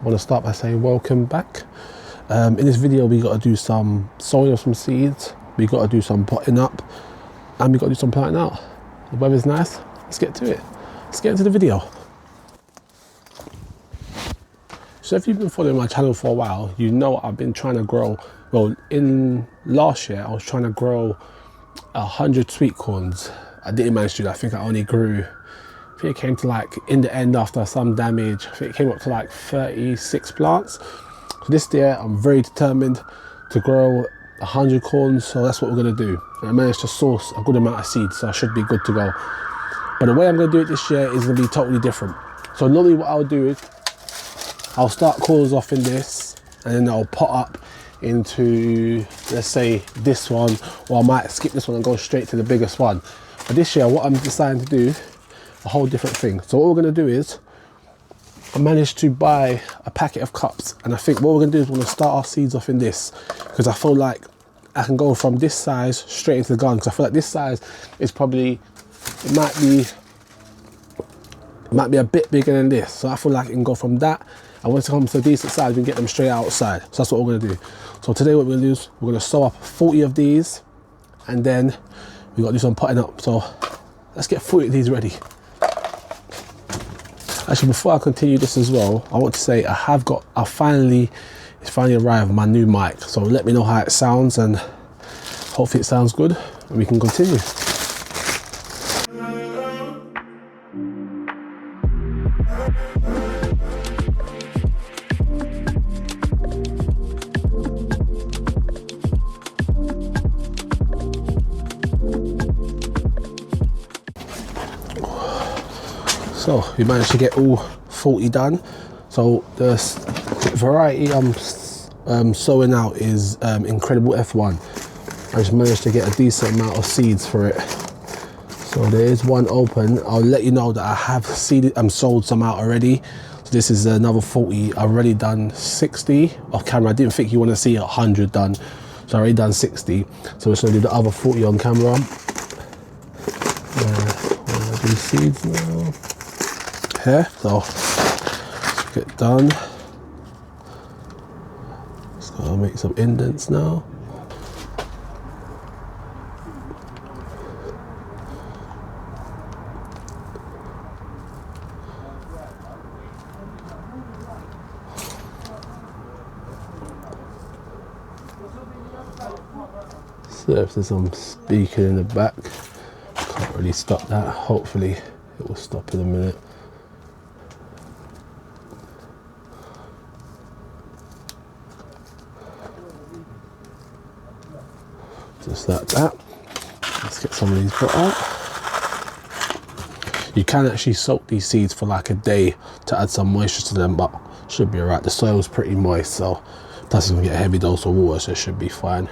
I want to start by saying welcome back. In this video we got to do some sowing of some seeds, we got to do some potting up, and we got to do some planting out. The weather's nice, let's get to it. Let's get into the video. So if you've been following my channel for a while, you know I've been trying to grow, well, in last year I was trying to grow 100 sweetcorns. I didn't manage to do that. I think I only grew, I think it came to like, in the end after some damage, I think it came up to like 36 plants. So this year I'm very determined to grow 100 corns, so that's what we're going to do. And I managed to source a good amount of seeds, so I should be good to go. But the way I'm going to do it this year is going to be totally different. So normally what I'll do is I'll start corns off in this, and then I'll pot up into, let's say, this one, or I might skip this one and go straight to the biggest one. But this year what I'm deciding to do, a whole different thing. So what we're going to do is, I managed to buy a packet of cups, and I think what we're going to do is we're going to start our seeds off in this, because I feel like I can go from this size straight into the garden, because I feel like this size is probably, it might be a bit bigger than this, so I feel like it can go from that, and once it comes to a decent size we can get them straight outside. So that's what we're going to do. So today what we're going to do is we're going to sow up 40 of these, and then we got to do some potting up. So let's get 40 of these ready. Actually, before I continue this as well, I want to say it's finally arrived my new mic. So let me know how it sounds, and hopefully it sounds good and we can continue. So we managed to get all 40 done. So the variety I'm sowing out is Incredible F1. I just managed to get a decent amount of seeds for it. So there is one open. I'll let you know that I have sold some out already. So this is another 40. I've already done 60 off camera. I didn't think you want to see 100 done, so I already done 60. So we're just gonna do the other 40 on camera. Do seeds now. Here, so let's get done. Just gotta make some indents now. So if there's some speaking in the back, can't really stop that. Hopefully it will stop in a minute. Just like that. Let's get some of these put out. You can actually soak these seeds for like a day to add some moisture to them, but should be alright. The soil's pretty moist, so plus it's gonna get a heavy dose of water, so it should be fine.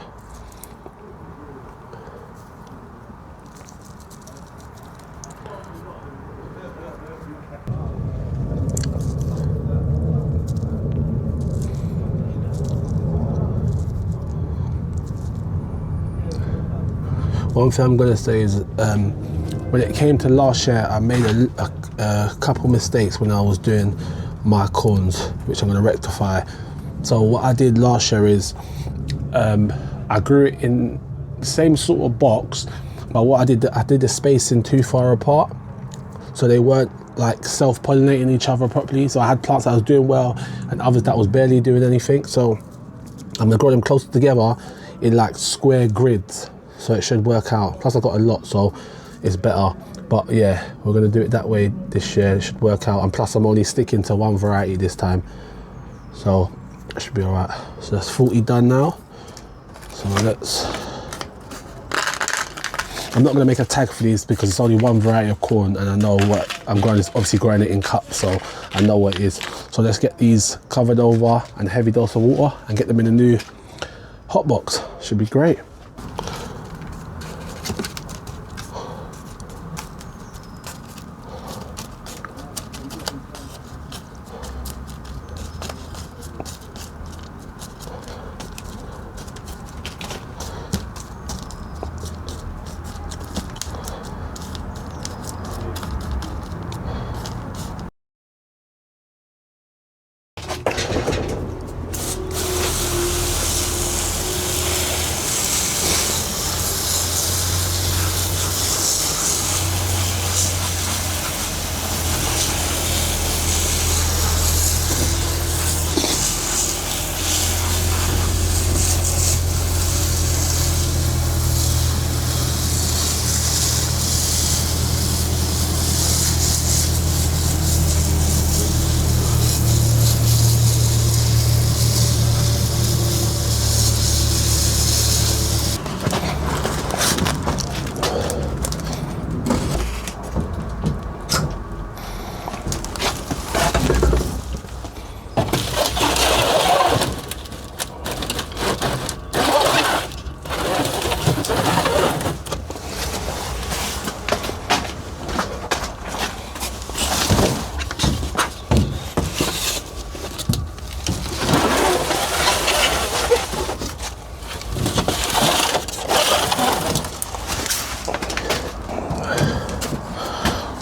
One thing I'm going to say is when it came to last year, I made a couple mistakes when I was doing my corns, which I'm going to rectify. So what I did last year is I grew it in the same sort of box, but what I did the spacing too far apart, so they weren't like self-pollinating each other properly. So I had plants that was doing well and others that was barely doing anything. So I'm going to grow them closer together in like square grids. So it should work out. Plus I got a lot, so it's better. But yeah, we're gonna do it that way this year. It should work out. And plus I'm only sticking to one variety this time, so it should be all right. So that's 40 done now. So I'm not gonna make a tag for these because it's only one variety of corn, and I know what I'm growing is obviously growing it in cups, so I know what it is. So let's get these covered over and a heavy dose of water and get them in a new hot box. Should be great.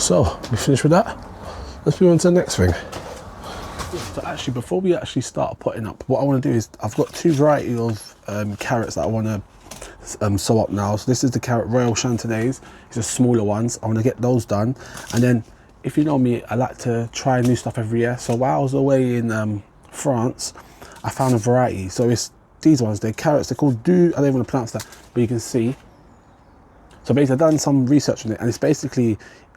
So we finished with that. Let's move on to the next thing. So actually, before we actually start potting up, what I want to do is I've got two varieties of carrots that I want to sow up now. So this is the carrot Royal Chantenays. It's the smaller ones. I want to get those done, and then if you know me, I like to try new stuff every year. So while I was away in France, I found a variety. So it's these ones. They're carrots. They're called I don't even want to pronounce that, but you can see. So basically, I've done some research on it, and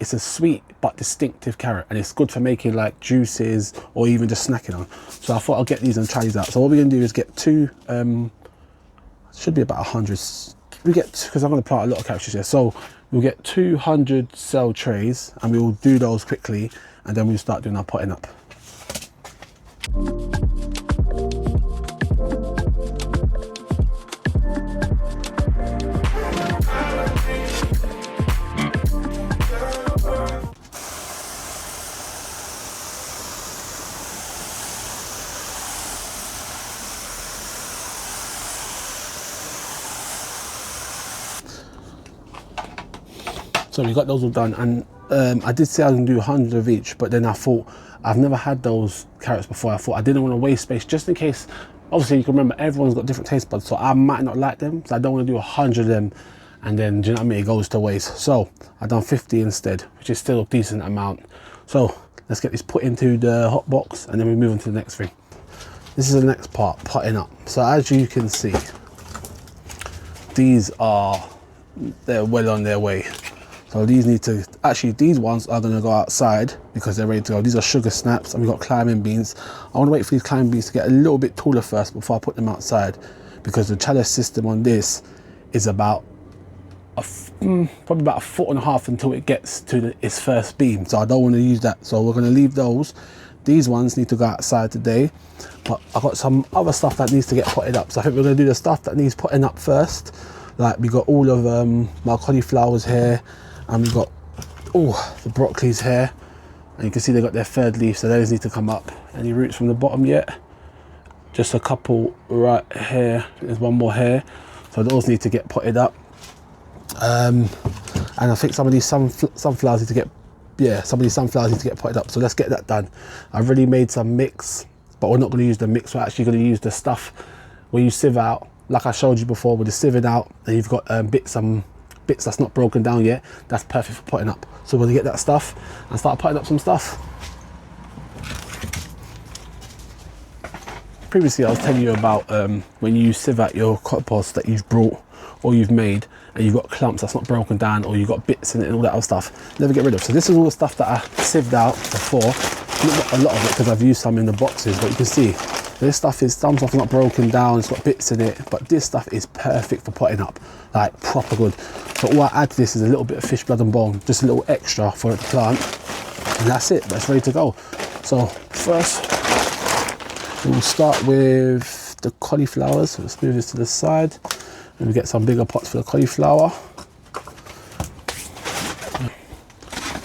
it's a sweet but distinctive carrot, and it's good for making like juices or even just snacking on. So I thought I'll get these and try these out. So what we're gonna do is get two, should be about 100. Because I'm gonna plant a lot of carrots here. So we'll get 200 cell trays, and we'll do those quickly, and then we'll start doing our potting up. So we got those all done, and I did say I was gonna do 100 of each, but then I thought I've never had those carrots before. I thought I didn't want to waste space just in case. Obviously, you can remember everyone's got different taste buds, so I might not like them, so I don't want to do 100 of them, and then do you know what I mean? It goes to waste. So I've done 50 instead, which is still a decent amount. So let's get this put into the hot box, and then we move on to the next thing. This is the next part, potting up. So as you can see, they're well on their way. So these these ones are gonna go outside because they're ready to go. These are sugar snaps, and we've got climbing beans. I wanna wait for these climbing beans to get a little bit taller first before I put them outside, because the trellis system on this is about probably about 1.5 foot until it gets to its first beam. So I don't wanna use that. So we're gonna leave those. These ones need to go outside today, but I've got some other stuff that needs to get potted up. So I think we're gonna do the stuff that needs potting up first. Like we got all of my cauliflowers here, and we've got the broccolis here, and you can see they got their third leaf, so those need to come up. Any roots from the bottom yet? Just a couple right here. There's one more here, so those need to get potted up. And I think some of these sunflowers need to get potted up. So let's get that done. I've already made some mix, but we're not going to use the mix. We're actually going to use the stuff where you sieve out, like I showed you before, with the sieving out, and you've got some bits that's not broken down yet. That's perfect for potting up. So we're gonna get that stuff and start potting up some stuff. Previously I was telling you about when you sieve out your compost that you've brought or you've made, and you've got clumps that's not broken down, or you've got bits in it and all that other stuff, never get rid of. So this is all the stuff that I sieved out before. Not a lot of it because I've used some in the boxes, but you can see this stuff is, some stuff not broken down, it's got bits in it, but this stuff is perfect for potting up, like proper good. So all I add to this is a little bit of fish blood and bone, just a little extra for it to plant, and that's it, that's ready to go. So first, we'll start with the cauliflowers. So let's move this to the side, and we get some bigger pots for the cauliflower.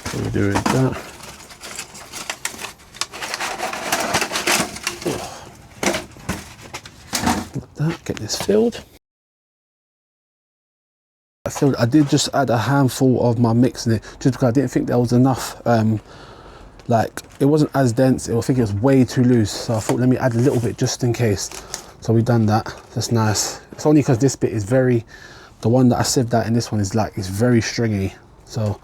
So we're doing that. Get this filled. I did just add a handful of my mix in it, just because I didn't think there was enough. Like it wasn't as dense. I think it was way too loose. So I thought, let me add a little bit just in case. So we've done that. That's nice. It's only because this bit is the one that I sieved out in this one is it's very stringy. So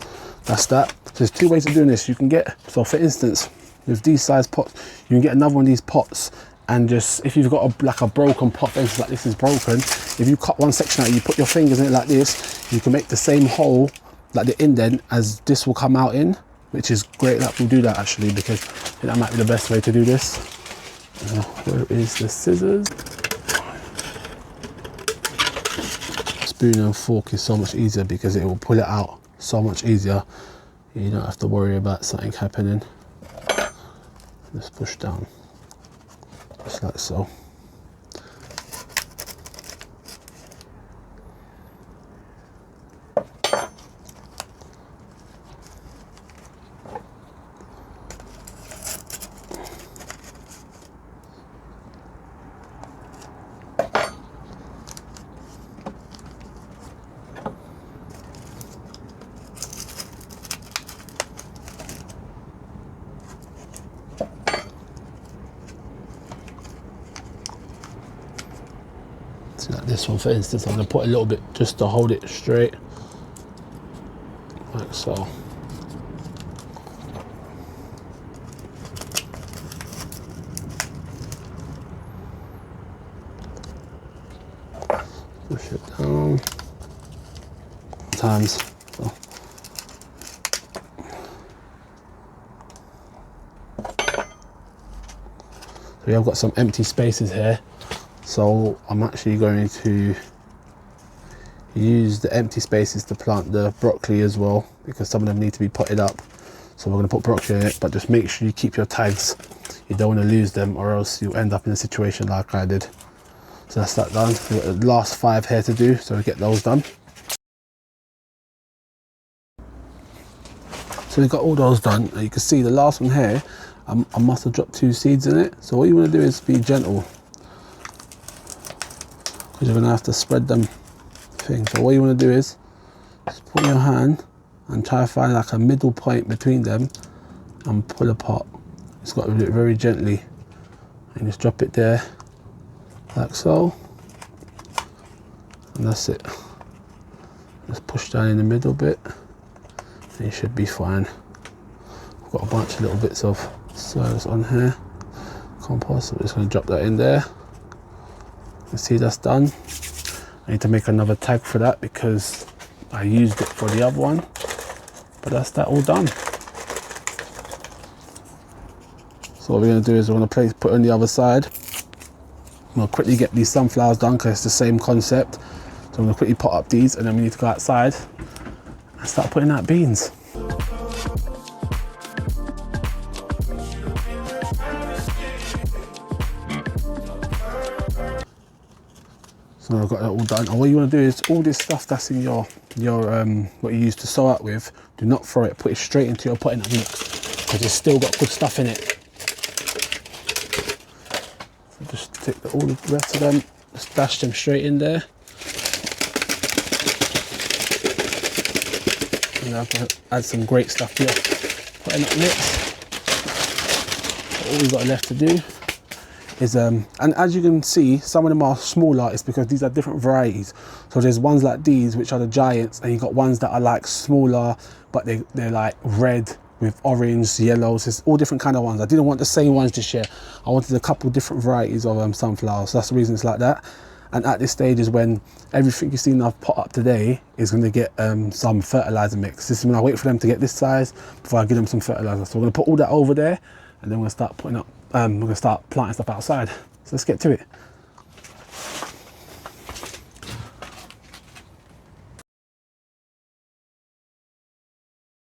that's that. So there's two ways of doing this. You can get, so for instance, with these size pots, you can get another one of these pots. And just, if you've got a broken pot, for instance, like this is broken, if you cut one section out, you put your fingers in it like this, you can make the same hole, like the indent, as this will come out in, which is great that we'll do that actually, because I think that might be the best way to do this. Where is the scissors? Spoon and fork is so much easier because it will pull it out so much easier. You don't have to worry about something happening. Let's push down. Just like so. So like this one, for instance, I'm going to put a little bit just to hold it straight, like so. Push it down. Times. So. We have got some empty spaces here, so I'm actually going to use the empty spaces to plant the broccoli as well, because some of them need to be potted up. So we're going to put broccoli in it, but just make sure you keep your tags. You don't want to lose them, or else you'll end up in a situation like I did. So that's that done. We've got the last 5 here to do, so we get those done. So we've got all those done, and you can see the last one here, I must have dropped 2 seeds in it. So what you want to do is be gentle, because you're going to have to spread them things. So what you want to do is just put your hand and try to find like a middle point between them and pull apart. Just got to do it very gently, and just drop it there like so, and that's it. Just push down in the middle bit and you should be fine. I've got a bunch of little bits of soils on here, compost, so we're just going to drop that in there. You see that's done. I need to make another tag for that because I used it for the other one, but that's that all done. So what we're going to do is we're going to put it on the other side. I'm going to quickly get these sunflowers done because it's the same concept. So I'm going to quickly pot up these, and then we need to go outside and start putting out beans. So I've got that all done. And what you want to do is all this stuff that's in your what you use to sow out with, do not throw it. Put it straight into your potting up mix because it's still got good stuff in it. So just take all the rest of them, just dash them straight in there. And I'm going to add some great stuff to your potting up mix. All we've got left to do is, and as you can see, some of them are smaller. It's because these are different varieties. So there's ones like these, which are the giants, and you've got ones that are like smaller, but they're like red with orange, yellows. It's all different kind of ones. I didn't want the same ones this year. I wanted a couple different varieties of sunflowers. So that's the reason it's like that. And at this stage is when everything you've seen I've put up today is going to get some fertilizer mix. This is when I wait for them to get this size before I give them some fertilizer. So we're going to put all that over there, and then we're going to start putting up, we're going to start planting stuff outside. So let's get to it.